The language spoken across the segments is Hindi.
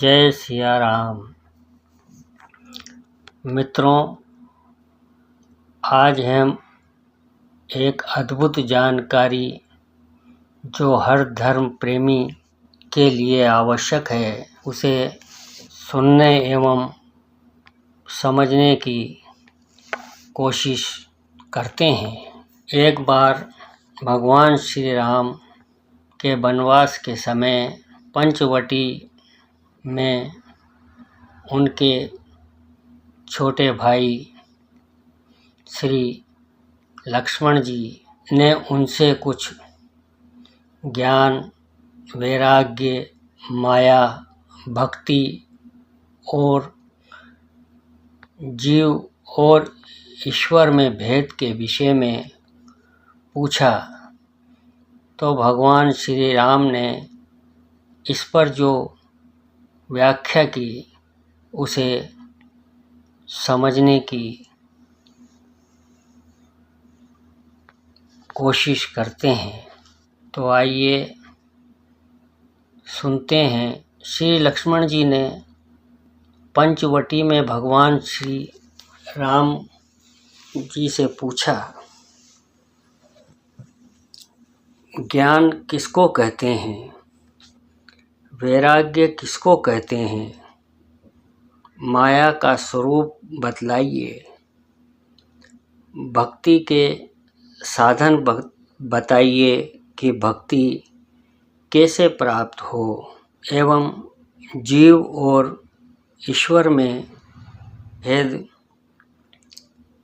जय सिया राम। मित्रों, आज हम एक अद्भुत जानकारी जो हर धर्म प्रेमी के लिए आवश्यक है उसे सुनने एवं समझने की कोशिश करते हैं। एक बार भगवान श्री राम के वनवास के समय पंचवटी में उनके छोटे भाई श्री लक्ष्मण जी ने उनसे कुछ ज्ञान, वैराग्य, माया, भक्ति और जीव और ईश्वर में भेद के विषय में पूछा, तो भगवान श्री राम ने इस पर जो व्याख्या की उसे समझने की कोशिश करते हैं। तो आइए सुनते हैं। श्री लक्ष्मण जी ने पंचवटी में भगवान श्री राम जी से पूछा, ज्ञान किसको कहते हैं? वैराग्य किसको कहते हैं? माया का स्वरूप बतलाइए। भक्ति के साधन बताइए कि भक्ति कैसे प्राप्त हो एवं जीव और ईश्वर में भेद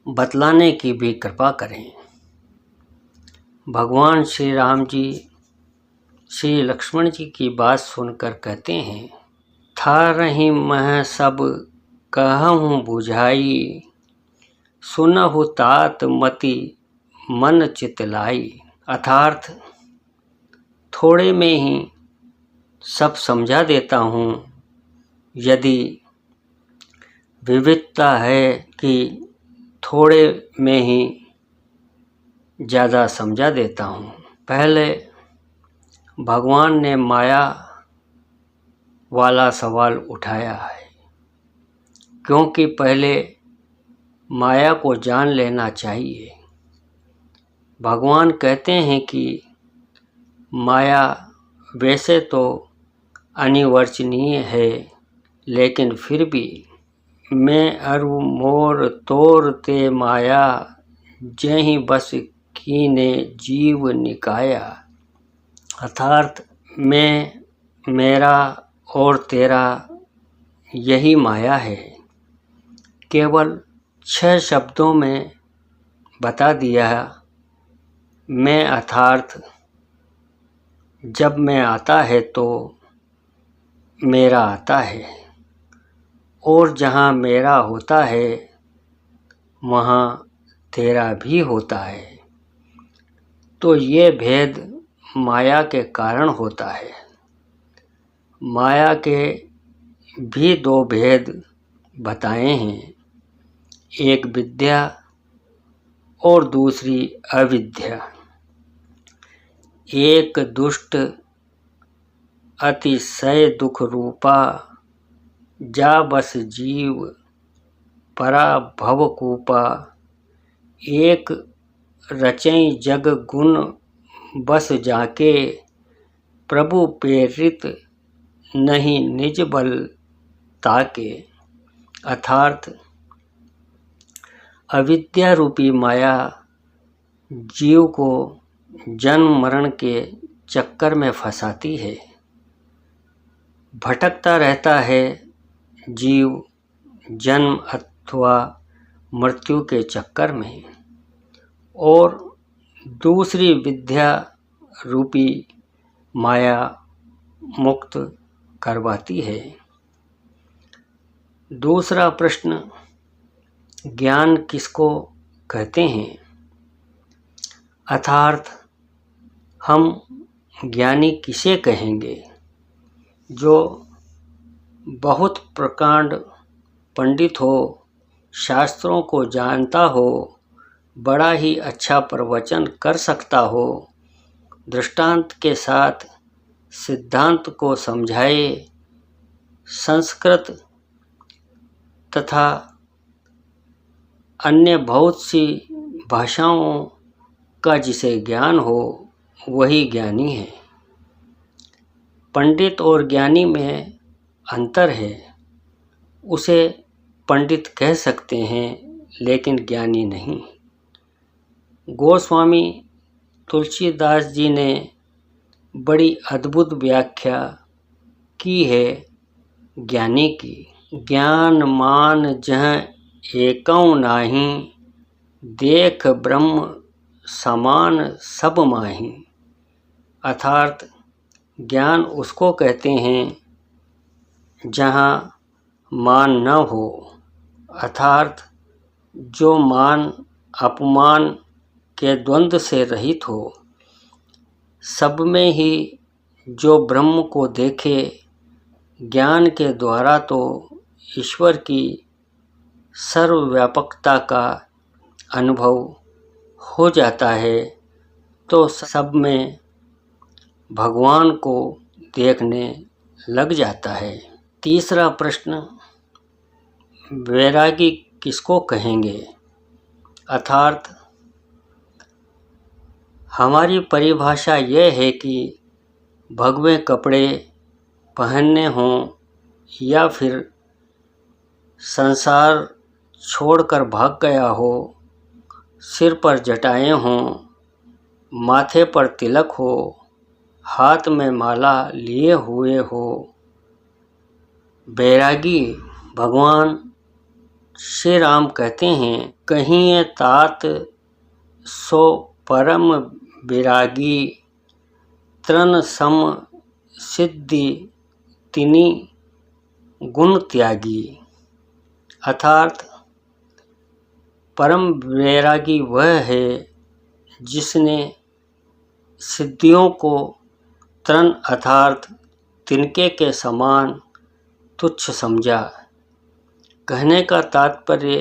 बतलाने की भी कृपा करें। भगवान श्री राम जी श्री लक्ष्मण जी की बात सुनकर कहते हैं, था रही मह सब कहूँ बुझाई, सुनहु तात मति मन चितलाई। अर्थात थोड़े में ही सब समझा देता हूँ, यदि विविधता है कि थोड़े में ही ज़्यादा समझा देता हूँ। पहले भगवान ने माया वाला सवाल उठाया है, क्योंकि पहले माया को जान लेना चाहिए। भगवान कहते हैं कि माया वैसे तो अनिवर्चनीय है, लेकिन फिर भी मैं अरु मोर तोर ते माया, जहीं बस कीने जीव निकाया। अर्थात मैं, मेरा और तेरा यही माया है। केवल 6 शब्दों में बता दिया। मैं अर्थात जब मैं आता है तो मेरा आता है, और जहाँ मेरा होता है वहाँ तेरा भी होता है। तो ये भेद माया के कारण होता है। माया के भी 2 भेद बताए हैं, एक विद्या और दूसरी अविद्या। एक दुष्ट अतिशय दुख रूपा, जा बस जीव परा भव कूपा। एक रचई जग गुण बस जाके, प्रभु प्रेरित नहीं निज बल ताके। अर्थात अविद्या रूपी माया जीव को जन्म मरण के चक्कर में फंसाती है। भटकता रहता है जीव जन्म अथवा मृत्यु के चक्कर में, और दूसरी विद्या रूपी माया मुक्त करवाती है। दूसरा प्रश्न, ज्ञान किसको कहते हैं? अर्थात हम ज्ञानी किसे कहेंगे? जो बहुत प्रकांड पंडित हो, शास्त्रों को जानता हो, बड़ा ही अच्छा प्रवचन कर सकता हो, दृष्टांत के साथ सिद्धांत को समझाए, संस्कृत तथा अन्य बहुत सी भाषाओं का जिसे ज्ञान हो वही ज्ञानी है। पंडित और ज्ञानी में अंतर है। उसे पंडित कह सकते हैं लेकिन ज्ञानी नहीं। गोस्वामी तुलसीदास जी ने बड़ी अद्भुत व्याख्या की है ज्ञानी की। ज्ञान मान जह एकौ नाही, देख ब्रह्म समान सब माही। अर्थात ज्ञान उसको कहते हैं जहाँ मान न हो, अर्थात जो मान अपमान के द्वंद्व से रहित हो, सब में ही जो ब्रह्म को देखे। ज्ञान के द्वारा तो ईश्वर की सर्वव्यापकता का अनुभव हो जाता है, तो सब में भगवान को देखने लग जाता है। तीसरा प्रश्न, वैरागी किसको कहेंगे? अर्थात हमारी परिभाषा यह है कि भगवे कपड़े पहनने हों या फिर संसार छोड़कर भाग गया हो, सिर पर जटाएं हों, माथे पर तिलक हो, हाथ में माला लिए हुए हो, बैरागी भगवान श्री राम कहते हैं, कहिए तात सो परम विरागी, तृण सम सिद्धि तिनि गुण त्यागी। अर्थात परम वैरागी वह है जिसने सिद्धियों को तृण अर्थात तिनके के समान तुच्छ समझा। कहने का तात्पर्य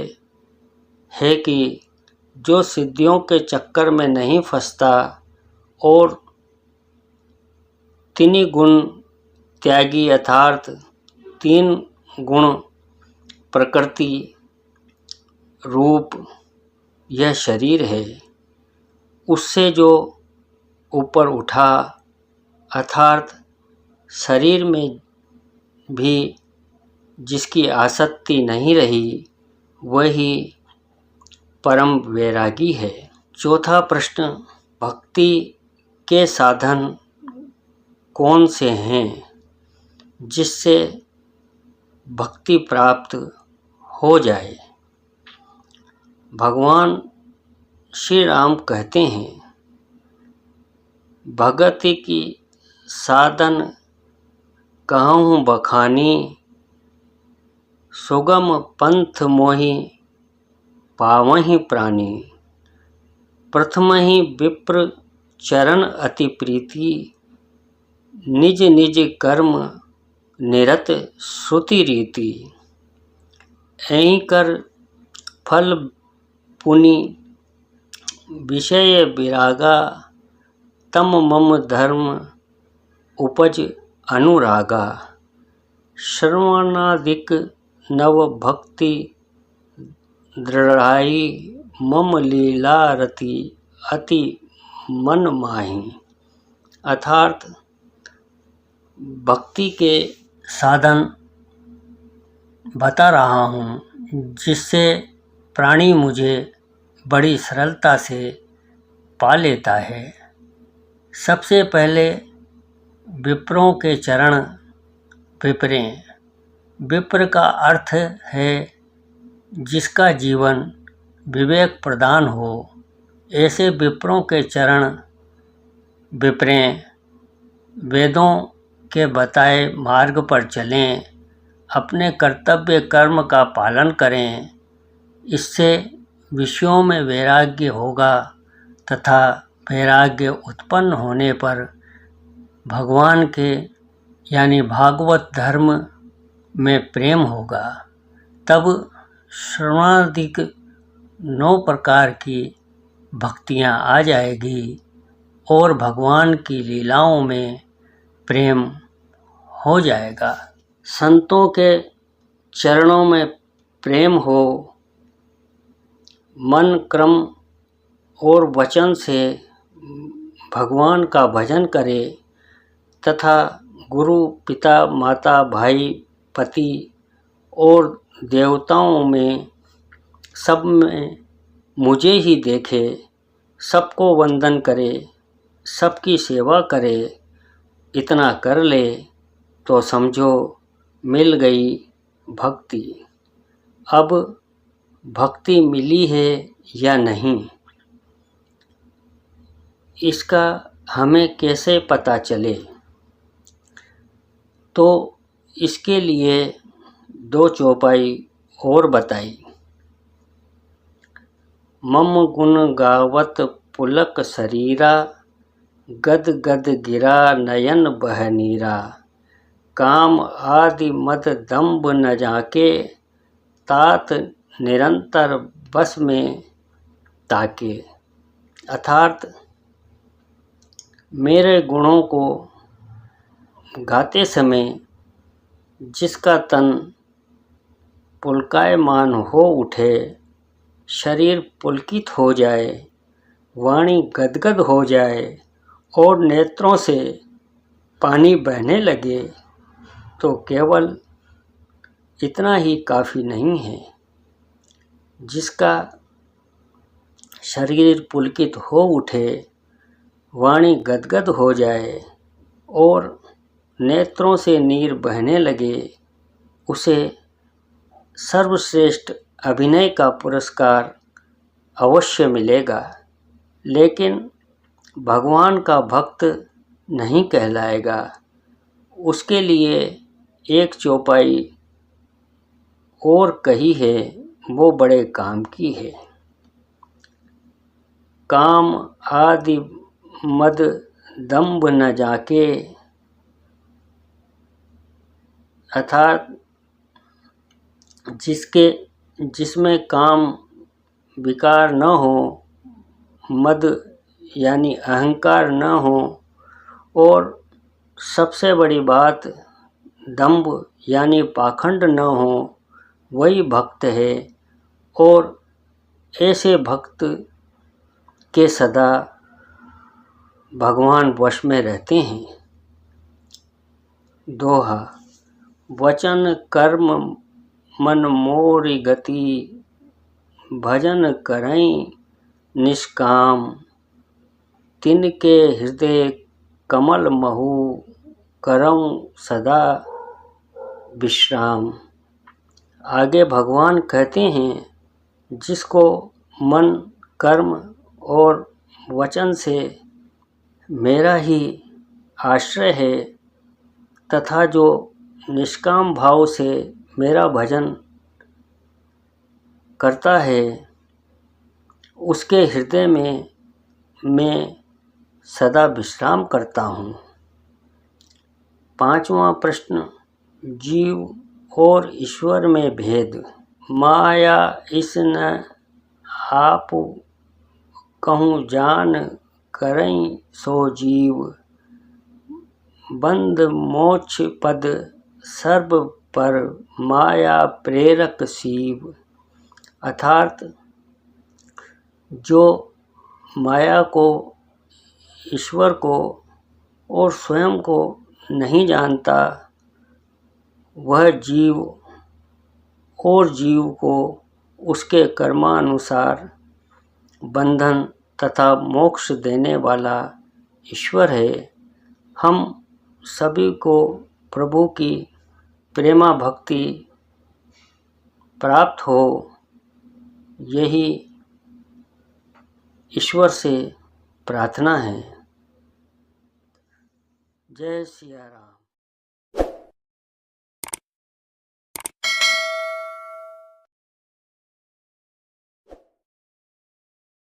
है कि जो सिद्धियों के चक्कर में नहीं फंसता और तिनि गुण त्यागी अर्थात 3 गुण प्रकृति रूप यह शरीर है, उससे जो ऊपर उठा अर्थात शरीर में भी जिसकी आसक्ति नहीं रही, वही परम वैरागी है। चौथा प्रश्न, भक्ति के साधन कौन से हैं जिससे भक्ति प्राप्त हो जाए? भगवान श्री राम कहते हैं, भगति की साधन कहूँ बखानी, सुगम पंथ मोहि पावहि प्राणी। प्रथम ही विप्र चरण अति प्रीति, निज निज कर्म निरत श्रुति रीति। ऐं कर फल पुनि विषय विरागा, तम मम धर्म उपज अनुरागा। श्रवणादिक नव भक्ति दृढ़ाई, मम लीला रति अति मन माही। अर्थात भक्ति के साधन बता रहा हूँ जिससे प्राणी मुझे बड़ी सरलता से पा लेता है। सबसे पहले विप्रों के चरण विप्रें। विप्र का अर्थ है जिसका जीवन विवेक प्रदान हो, ऐसे विप्रों के चरण विप्रें। वेदों के बताए मार्ग पर चलें, अपने कर्तव्य कर्म का पालन करें। इससे विषयों में वैराग्य होगा तथा वैराग्य उत्पन्न होने पर भगवान के यानी भागवत धर्म में प्रेम होगा। तब श्रवणादिक 9 प्रकार की भक्तियाँ आ जाएगी और भगवान की लीलाओं में प्रेम हो जाएगा। संतों के चरणों में प्रेम हो, मन, क्रम और वचन से भगवान का भजन करे तथा गुरु, पिता, माता, भाई, पति और देवताओं में सब में मुझे ही देखे, सबको वंदन करे, सबकी सेवा करे, इतना कर ले तो समझो मिल गई भक्ति। अब भक्ति मिली है या नहीं, इसका हमें कैसे पता चले? तो इसके लिए 2 चौपाई और बताई। मम गुण गावत पुलक शरीरा, गद गद गिरा नयन बह नीरा। काम आदि मद दम्भ न जाके, तात निरंतर बस में ताके। अर्थात मेरे गुणों को गाते समय जिसका तन पुलकायमान हो उठे, शरीर पुलकित हो जाए, वाणी गदगद हो जाए और नेत्रों से पानी बहने लगे, तो केवल इतना ही काफ़ी नहीं है। जिसका शरीर पुलकित हो उठे, वाणी गदगद हो जाए और नेत्रों से नीर बहने लगे, उसे सर्वश्रेष्ठ अभिनय का पुरस्कार अवश्य मिलेगा, लेकिन भगवान का भक्त नहीं कहलाएगा। उसके लिए 1 चौपाई और कही है, वो बड़े काम की है। काम आदि मद दम्भ न जाके, अर्थात जिसमें काम विकार न हो, मद यानी अहंकार न हो, और सबसे बड़ी बात दंभ यानी पाखंड न हो, वही भक्त है। और ऐसे भक्त के सदा भगवान वश में रहते हैं। दोहा। वचन कर्म मन मोरी गति, भजन करई निष्काम। तिनके हृदय कमल महु, करऊं सदा विश्राम। आगे भगवान कहते हैं, जिसको मन, कर्म और वचन से मेरा ही आश्रय है तथा जो निष्काम भाव से मेरा भजन करता है, उसके हृदय में मैं सदा विश्राम करता हूँ। 5वां प्रश्न, जीव और ईश्वर में भेद। माया इस न आप कहूँ जान, करई सो जीव। बंध मोक्ष पद सर्व पर, माया प्रेरक शिव। अर्थात जो माया को, ईश्वर को और स्वयं को नहीं जानता, वह जीव और जीव को उसके कर्मानुसार बंधन तथा मोक्ष देने वाला ईश्वर है। हम सभी को प्रभु की प्रेमा भक्ति प्राप्त हो, यही ईश्वर से प्रार्थना है। जय सिया राम।